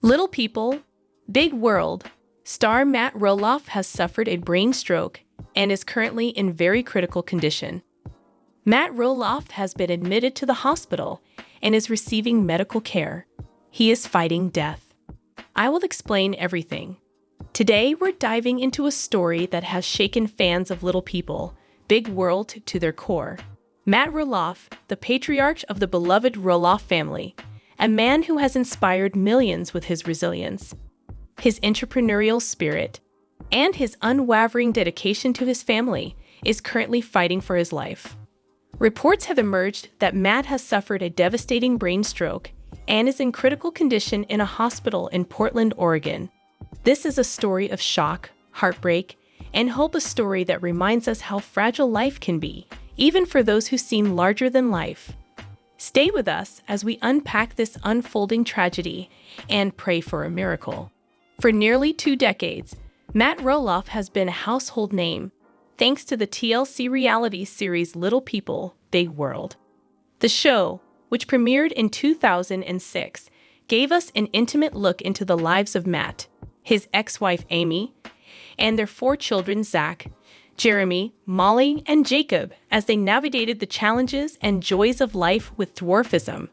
Little People, Big World. Star Matt Roloff has suffered a brain stroke and is currently in very critical condition. Matt Roloff has been admitted to the hospital and is receiving medical care. He is fighting death. I will explain everything. Today, we're diving into a story that has shaken fans of Little People, Big World to their core. Matt Roloff, the patriarch of the beloved Roloff family, a man who has inspired millions with his resilience, his entrepreneurial spirit, and his unwavering dedication to his family, is currently fighting for his life. Reports have emerged that Matt has suffered a devastating brain stroke and is in critical condition in a hospital in Portland, Oregon. This is a story of shock, heartbreak, and hope, a story that reminds us how fragile life can be, even for those who seem larger than life. Stay with us as we unpack this unfolding tragedy and pray for a miracle. For nearly 2 decades, Matt Roloff has been a household name, thanks to the TLC reality series Little People, Big World. The show, which premiered in 2006, gave us an intimate look into the lives of Matt, his ex-wife Amy, and their 4 children Zach, Jeremy, Molly, and Jacob, as they navigated the challenges and joys of life with dwarfism.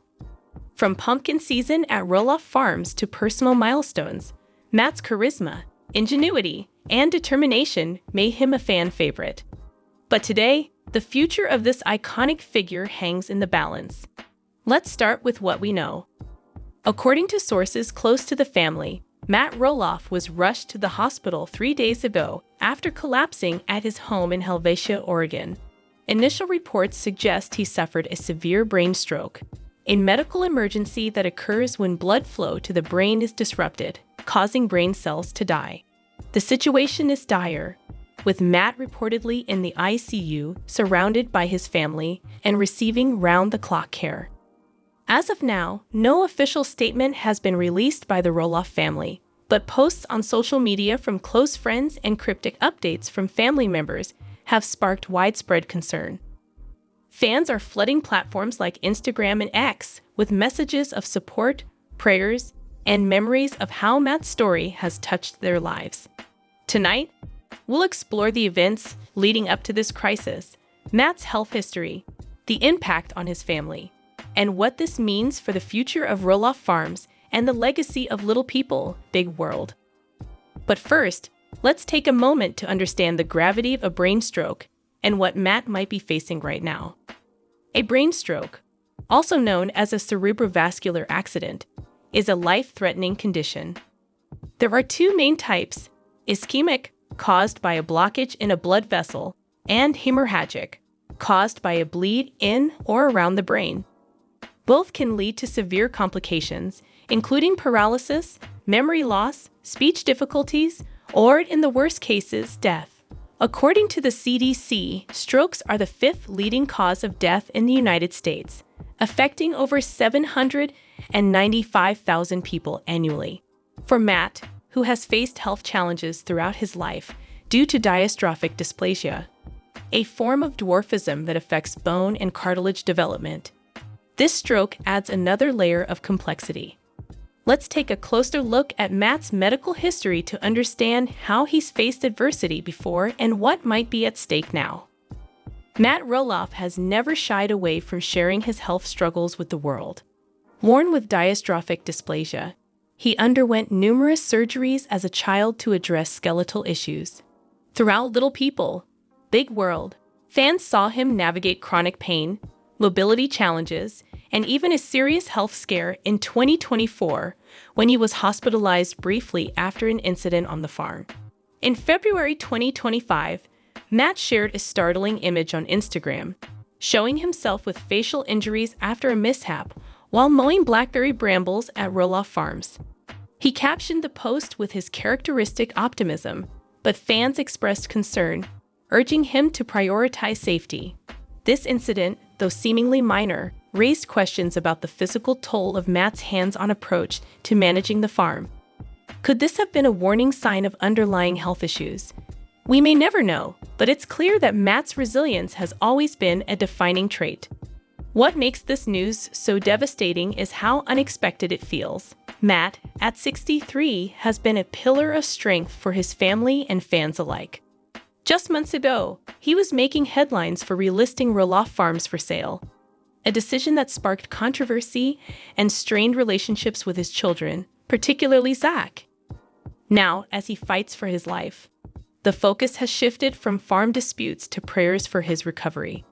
From pumpkin season at Roloff Farms to personal milestones, Matt's charisma, ingenuity, and determination made him a fan favorite. But today, the future of this iconic figure hangs in the balance. Let's start with what we know. According to sources close to the family, Matt Roloff was rushed to the hospital 3 days ago after collapsing at his home in Helvetia, Oregon. Initial reports suggest he suffered a severe brain stroke, a medical emergency that occurs when blood flow to the brain is disrupted, causing brain cells to die. The situation is dire, with Matt reportedly in the ICU, surrounded by his family and receiving round-the-clock care. As of now, no official statement has been released by the Roloff family, but posts on social media from close friends and cryptic updates from family members have sparked widespread concern. Fans are flooding platforms like Instagram and X with messages of support, prayers, and memories of how Matt's story has touched their lives. Tonight, we'll explore the events leading up to this crisis, Matt's health history, the impact on his family, and what this means for the future of Roloff Farms and the legacy of Little People, Big World. But first, let's take a moment to understand the gravity of a brain stroke and what Matt might be facing right now. A brain stroke, also known as a cerebrovascular accident, is a life-threatening condition. There are 2 main types: ischemic, caused by a blockage in a blood vessel, and hemorrhagic, caused by a bleed in or around the brain. Both can lead to severe complications, including paralysis, memory loss, speech difficulties, or, in the worst cases, death. According to the CDC, strokes are the 5th leading cause of death in the United States, affecting over 795,000 people annually. For Matt, who has faced health challenges throughout his life due to dystrophic dysplasia, a form of dwarfism that affects bone and cartilage development, this stroke adds another layer of complexity. Let's take a closer look at Matt's medical history to understand how he's faced adversity before and what might be at stake now. Matt Roloff has never shied away from sharing his health struggles with the world. Born with dystrophic dysplasia, he underwent numerous surgeries as a child to address skeletal issues. Throughout Little People, Big World, fans saw him navigate chronic pain, mobility challenges, and even a serious health scare in 2024 when he was hospitalized briefly after an incident on the farm. In February 2025, Matt shared a startling image on Instagram, showing himself with facial injuries after a mishap while mowing blackberry brambles at Roloff Farms. He captioned the post with his characteristic optimism, but fans expressed concern, urging him to prioritize safety. This incident, though seemingly minor, raised questions about the physical toll of Matt's hands-on approach to managing the farm. Could this have been a warning sign of underlying health issues? We may never know, but it's clear that Matt's resilience has always been a defining trait. What makes this news so devastating is how unexpected it feels. Matt, at 63, has been a pillar of strength for his family and fans alike. Just months ago, he was making headlines for relisting Roloff Farms for sale, a decision that sparked controversy and strained relationships with his children, particularly Zach. Now, as he fights for his life, the focus has shifted from farm disputes to prayers for his recovery.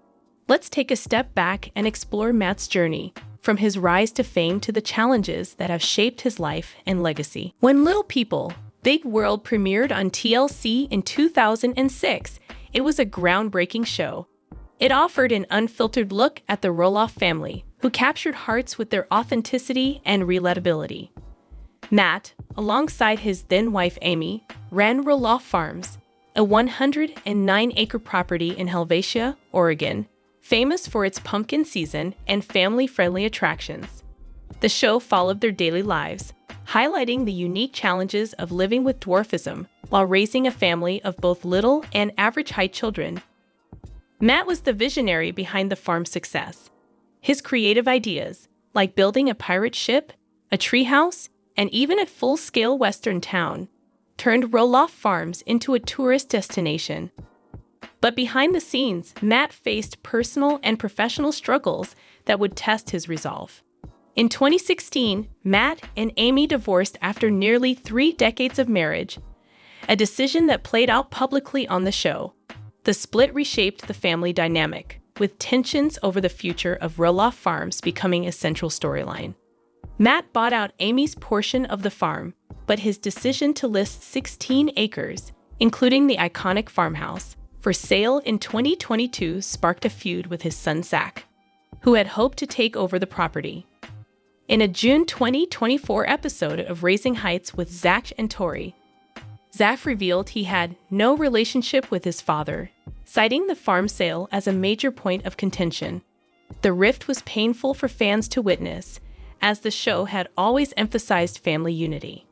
Let's take a step back and explore Matt's journey, from his rise to fame to the challenges that have shaped his life and legacy. When Little People, Big World premiered on TLC in 2006, it was a groundbreaking show. It offered an unfiltered look at the Roloff family, who captured hearts with their authenticity and relatability. Matt, alongside his then-wife Amy, ran Roloff Farms, a 109-acre property in Helvetia, Oregon, famous for its pumpkin season and family-friendly attractions. The show followed their daily lives, highlighting the unique challenges of living with dwarfism while raising a family of both little and average-height children. Matt was the visionary behind the farm's success. His creative ideas, like building a pirate ship, a treehouse, and even a full-scale western town, turned Roloff Farms into a tourist destination. But behind the scenes, Matt faced personal and professional struggles that would test his resolve. In 2016, Matt and Amy divorced after nearly 3 decades of marriage, a decision that played out publicly on the show. The split reshaped the family dynamic, with tensions over the future of Roloff Farms becoming a central storyline. Matt bought out Amy's portion of the farm, but his decision to list 16 acres, including the iconic farmhouse, for sale in 2022 sparked a feud with his son Zach, who had hoped to take over the property. In a June 2024 episode of Raising Heights with Zach and Tori, Zach revealed he had no relationship with his father, citing the farm sale as a major point of contention. The rift was painful for fans to witness, as the show had always emphasized family unity.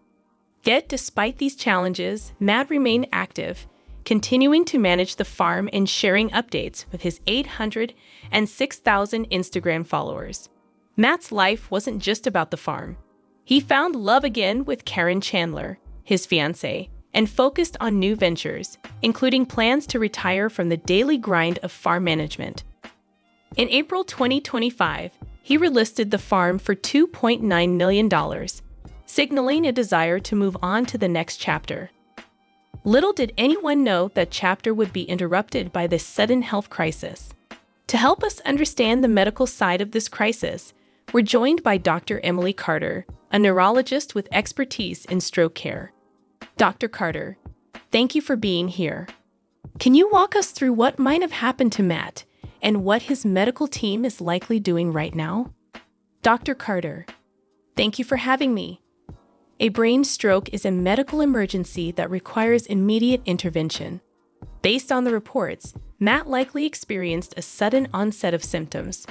Yet, despite these challenges, Matt remained active, continuing to manage the farm and sharing updates with his 806,000 Instagram followers. Matt's life wasn't just about the farm. He found love again with Karen Chandler, his fiancée, and focused on new ventures, including plans to retire from the daily grind of farm management. In April 2025, he relisted the farm for $2.9 million, signaling a desire to move on to the next chapter. Little did anyone know that chapter would be interrupted by this sudden health crisis. To help us understand the medical side of this crisis, we're joined by Dr. Emily Carter, a neurologist with expertise in stroke care. Dr. Carter, thank you for being here. Can you walk us through what might have happened to Matt and what his medical team is likely doing right now? Dr. Carter, thank you for having me. A brain stroke is a medical emergency that requires immediate intervention. Based on the reports, Matt likely experienced a sudden onset of symptoms,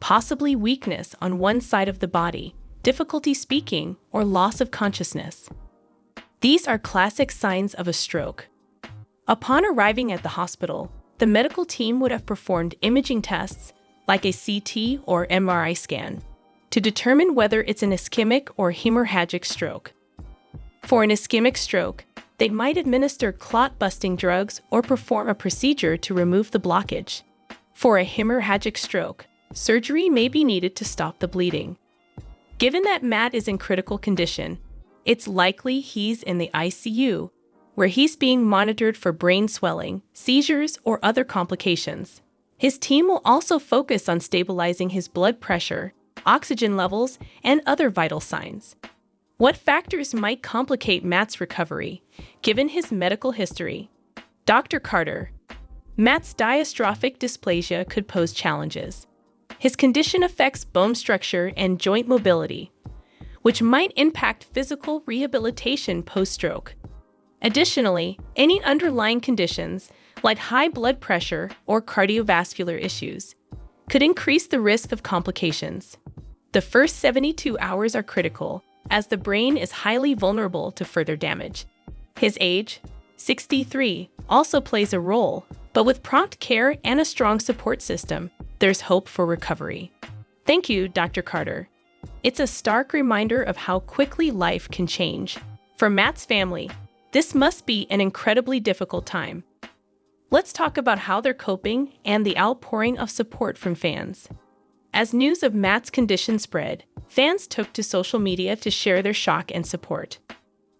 possibly weakness on one side of the body, difficulty speaking, or loss of consciousness. These are classic signs of a stroke. Upon arriving at the hospital, the medical team would have performed imaging tests, like a CT or MRI scan, to determine whether it's an ischemic or hemorrhagic stroke. For an ischemic stroke, they might administer clot-busting drugs or perform a procedure to remove the blockage. For a hemorrhagic stroke, surgery may be needed to stop the bleeding. Given that Matt is in critical condition, it's likely he's in the ICU, where he's being monitored for brain swelling, seizures, or other complications. His team will also focus on stabilizing his blood pressure, oxygen levels, and other vital signs. What factors might complicate Matt's recovery, given his medical history? Dr. Carter, Matt's diastrophic dysplasia could pose challenges. His condition affects bone structure and joint mobility, which might impact physical rehabilitation post-stroke. Additionally, any underlying conditions, like high blood pressure or cardiovascular issues, could increase the risk of complications. The first 72 hours are critical, as the brain is highly vulnerable to further damage. His age, 63, also plays a role, but with prompt care and a strong support system, there's hope for recovery. Thank you, Dr. Carter. It's a stark reminder of how quickly life can change. For Matt's family, this must be an incredibly difficult time. Let's talk about how they're coping and the outpouring of support from fans. As news of Matt's condition spread, fans took to social media to share their shock and support.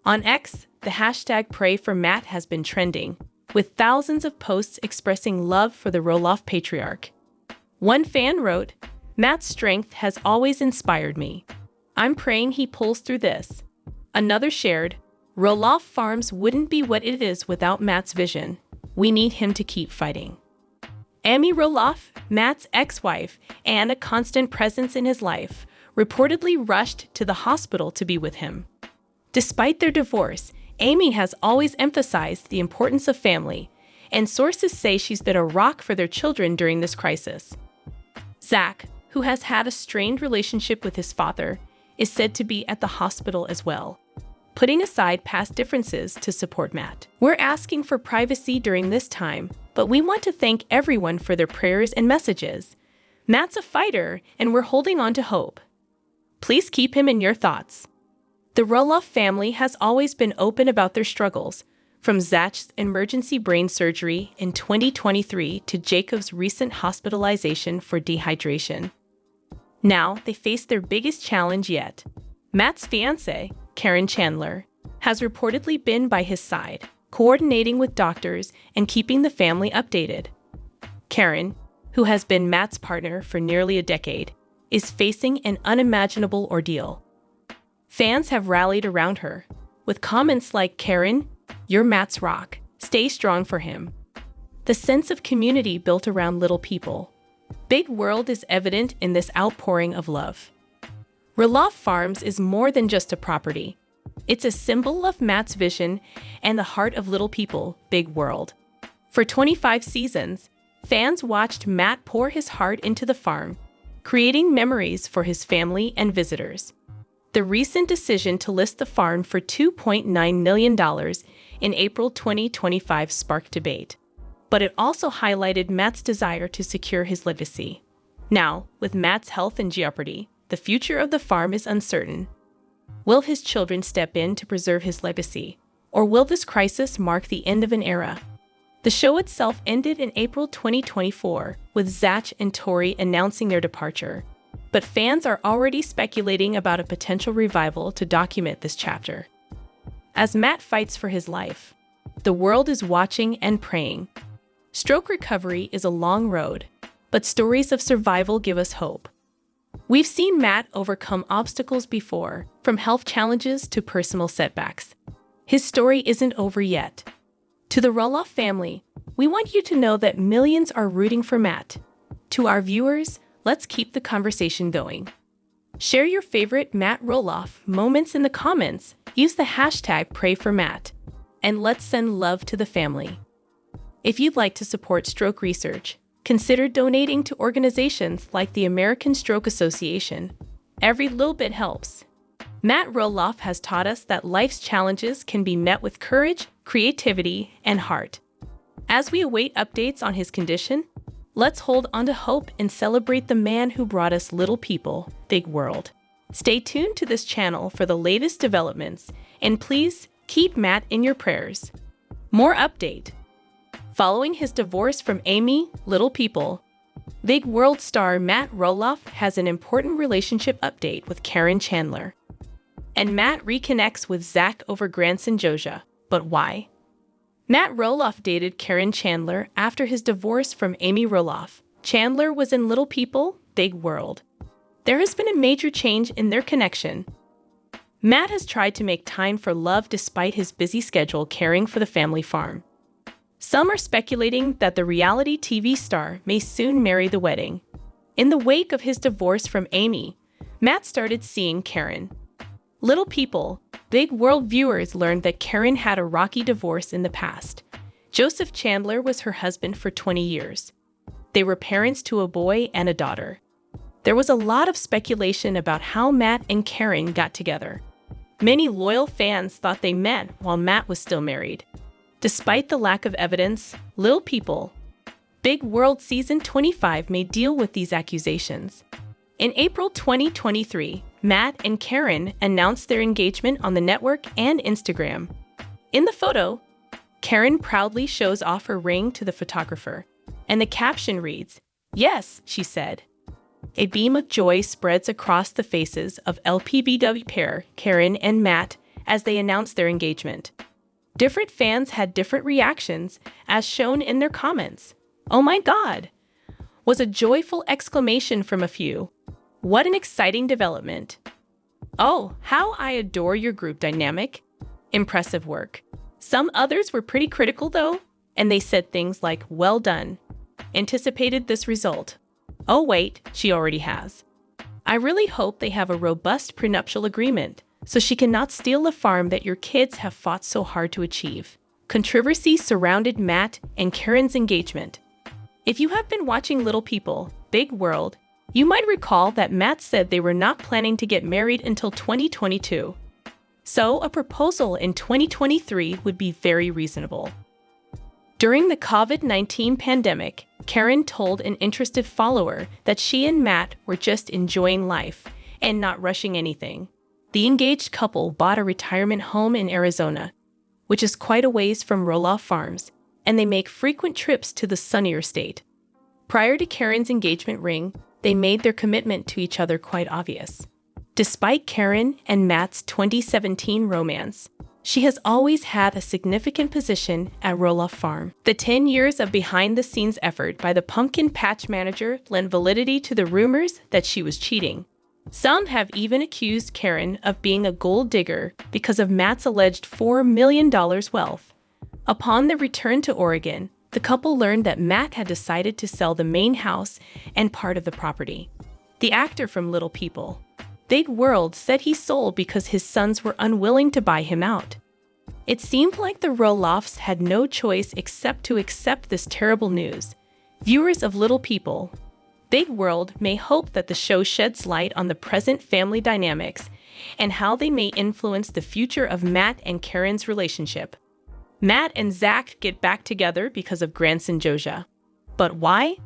On X, the hashtag #PrayForMatt has been trending, with thousands of posts expressing love for the Roloff patriarch. One fan wrote, "Matt's strength has always inspired me. I'm praying he pulls through this." Another shared, "Roloff Farms wouldn't be what it is without Matt's vision. We need him to keep fighting." Amy Roloff, Matt's ex-wife and a constant presence in his life, reportedly rushed to the hospital to be with him. Despite their divorce, Amy has always emphasized the importance of family, and sources say she's been a rock for their children during this crisis. Zach, who has had a strained relationship with his father, is said to be at the hospital as well, putting aside past differences to support Matt. We're asking for privacy during this time, but we want to thank everyone for their prayers and messages. Matt's a fighter, and we're holding on to hope. Please keep him in your thoughts. The Roloff family has always been open about their struggles, from Zach's emergency brain surgery in 2023 to Jacob's recent hospitalization for dehydration. Now they face their biggest challenge yet. Matt's fiancée, Karen Chandler, has reportedly been by his side, coordinating with doctors and keeping the family updated. Karen, who has been Matt's partner for nearly a decade, is facing an unimaginable ordeal. Fans have rallied around her, with comments like, "Karen, you're Matt's rock. Stay strong for him." The sense of community built around little people. Big World is evident in this outpouring of love. Roloff Farms is more than just a property. It's a symbol of Matt's vision and the heart of little people, Big World. For 25 seasons, fans watched Matt pour his heart into the farm, creating memories for his family and visitors. The recent decision to list the farm for $2.9 million in April 2025 sparked debate, but it also highlighted Matt's desire to secure his legacy. Now, with Matt's health in jeopardy, the future of the farm is uncertain. Will his children step in to preserve his legacy, or will this crisis mark the end of an era? The show itself ended in April 2024, with Zach and Tori announcing their departure. But fans are already speculating about a potential revival to document this chapter. As Matt fights for his life, the world is watching and praying. Stroke recovery is a long road, but stories of survival give us hope. We've seen Matt overcome obstacles before, from health challenges to personal setbacks. His story isn't over yet. To the Roloff family, we want you to know that millions are rooting for Matt. To our viewers, let's keep the conversation going. Share your favorite Matt Roloff moments in the comments. Use the hashtag #PrayForMatt. And let's send love to the family. If you'd like to support stroke research, consider donating to organizations like the American Stroke Association. Every little bit helps. Matt Roloff has taught us that life's challenges can be met with courage, creativity, and heart. As we await updates on his condition, let's hold on to hope and celebrate the man who brought us little people, Big World. Stay tuned to this channel for the latest developments, and please keep Matt in your prayers. More update. Following his divorce from Amy, Little People, Big World star Matt Roloff has an important relationship update with Karen Chandler. And Matt reconnects with Zach over grandson Joja. But why? Matt Roloff dated Karen Chandler after his divorce from Amy Roloff. Chandler was in Little People, Big World. There has been a major change in their connection. Matt has tried to make time for love despite his busy schedule caring for the family farm. Some are speculating that the reality TV star may soon marry the wedding. In the wake of his divorce from Amy, Matt started seeing Karen. Little People, Big World viewers learned that Karen had a rocky divorce in the past. Joseph Chandler was her husband for 20 years. They were parents to a boy and a daughter. There was a lot of speculation about how Matt and Karen got together. Many loyal fans thought they met while Matt was still married. Despite the lack of evidence, Little People, Big World Season 25 may deal with these accusations. In April 2023, Matt and Karen announced their engagement on the network and Instagram. In the photo, Karen proudly shows off her ring to the photographer, and the caption reads, "Yes," she said. A beam of joy spreads across the faces of Lpbw pair Karen and Matt as they announced their engagement. Different fans had different reactions, as shown in their comments. "Oh my God!" was a joyful exclamation from a few. "What an exciting development." "Oh, how I adore your group dynamic." "Impressive work." Some others were pretty critical though, and they said things like, "Well done. Anticipated this result." "Oh wait, she already has." "I really hope they have a robust prenuptial agreement, so she cannot steal the farm that your kids have fought so hard to achieve." Controversy surrounded Matt and Karen's engagement. If you have been watching Little People, Big World, you might recall that Matt said they were not planning to get married until 2022. So a proposal in 2023 would be very reasonable. During the COVID-19 pandemic, Karen told an interested follower that she and Matt were just enjoying life and not rushing anything. The engaged couple bought a retirement home in Arizona, which is quite a ways from Roloff Farms, and they make frequent trips to the sunnier state. Prior to Karen's engagement ring, they made their commitment to each other quite obvious. Despite Karen and Matt's 2017 romance, she has always had a significant position at Roloff Farm. The 10 years of behind-the-scenes effort by the pumpkin patch manager lent validity to the rumors that she was cheating. Some have even accused Karen of being a gold digger because of Matt's alleged $4 million wealth. Upon their return to Oregon, the couple learned that Matt had decided to sell the main house and part of the property. The actor from Little People, Big World said he sold because his sons were unwilling to buy him out. It seemed like the Roloffs had no choice except to accept this terrible news. Viewers of Little People, Big World may hope that the show sheds light on the present family dynamics and how they may influence the future of Matt and Karen's relationship. Matt and Zach get back together because of grandson Joja. But why?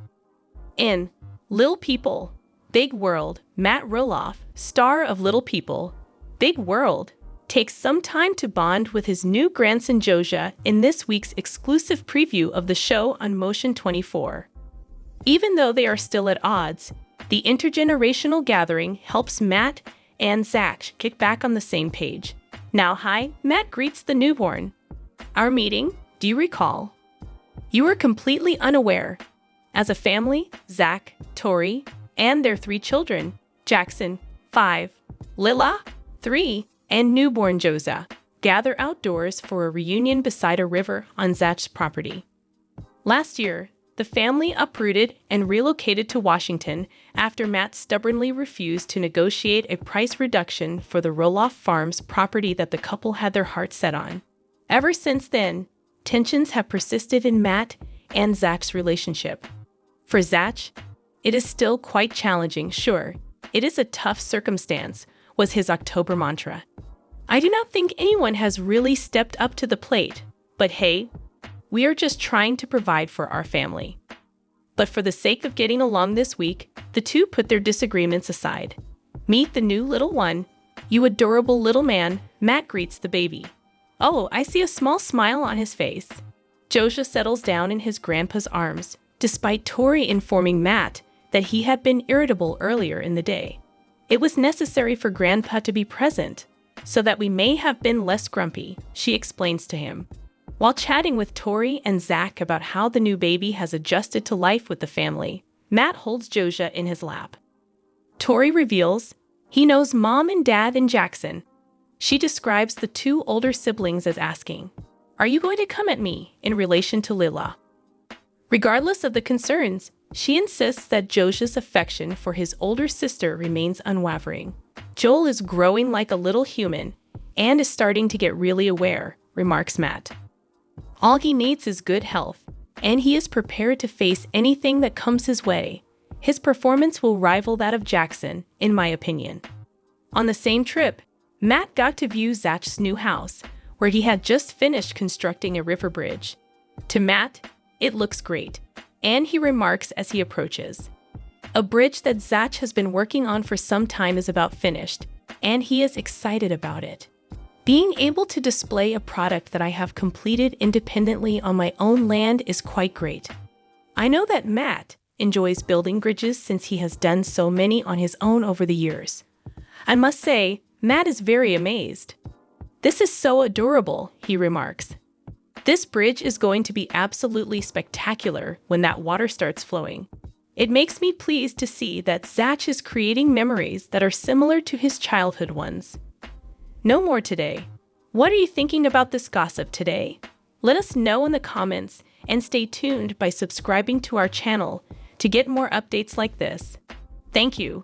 In Little People, Big World, Matt Roloff, star of Little People, Big World, takes some time to bond with his new grandson Joja in this week's exclusive preview of the show on Motion 24. Even though they are still at odds, the intergenerational gathering helps Matt and Zach kick back on the same page. "Now, hi," Matt greets the newborn. "Our meeting, do you recall? You were completely unaware. As a family, Zach, Tori, and their 3 children, Jackson, 5, Lila, 3, and newborn Joza, gather outdoors for a reunion beside a river on Zach's property. Last year, the family uprooted and relocated to Washington after Matt stubbornly refused to negotiate a price reduction for the Roloff Farms property that the couple had their hearts set on. Ever since then, tensions have persisted in Matt and Zach's relationship. For Zach, it is still quite challenging, sure. "It is a tough circumstance," was his October mantra. "I do not think anyone has really stepped up to the plate, but hey, we are just trying to provide for our family." But for the sake of getting along this week, the two put their disagreements aside. "Meet the new little one. You adorable little man," Matt greets the baby. "Oh, I see a small smile on his face." Joja settles down in his grandpa's arms, despite Tori informing Matt that he had been irritable earlier in the day. "It was necessary for Grandpa to be present, so that we may have been less grumpy," she explains to him. While chatting with Tori and Zach about how the new baby has adjusted to life with the family, Matt holds Joja in his lap. Tori reveals he knows Mom and Dad and Jackson. She describes the 2 older siblings as asking, "Are you going to come at me?" in relation to Lila. Regardless of the concerns, she insists that Joja's affection for his older sister remains unwavering. "Joel is growing like a little human and is starting to get really aware," remarks Matt. "All he needs is good health, and he is prepared to face anything that comes his way. His performance will rival that of Jackson, in my opinion." On the same trip, Matt got to view Zach's new house, where he had just finished constructing a river bridge. To Matt, it looks great, and he remarks as he approaches, A bridge that Zach has been working on for some time is about finished, and he is excited about it. Being able to display a product that I have completed independently on my own land is quite great. I know that Matt enjoys building bridges since he has done so many on his own over the years. I must say, Matt is very amazed. "This is so adorable," he remarks. "This bridge is going to be absolutely spectacular when that water starts flowing." It makes me pleased to see that Zach is creating memories that are similar to his childhood ones. No more today. What are you thinking about this gossip today? Let us know in the comments and stay tuned by subscribing to our channel to get more updates like this. Thank you.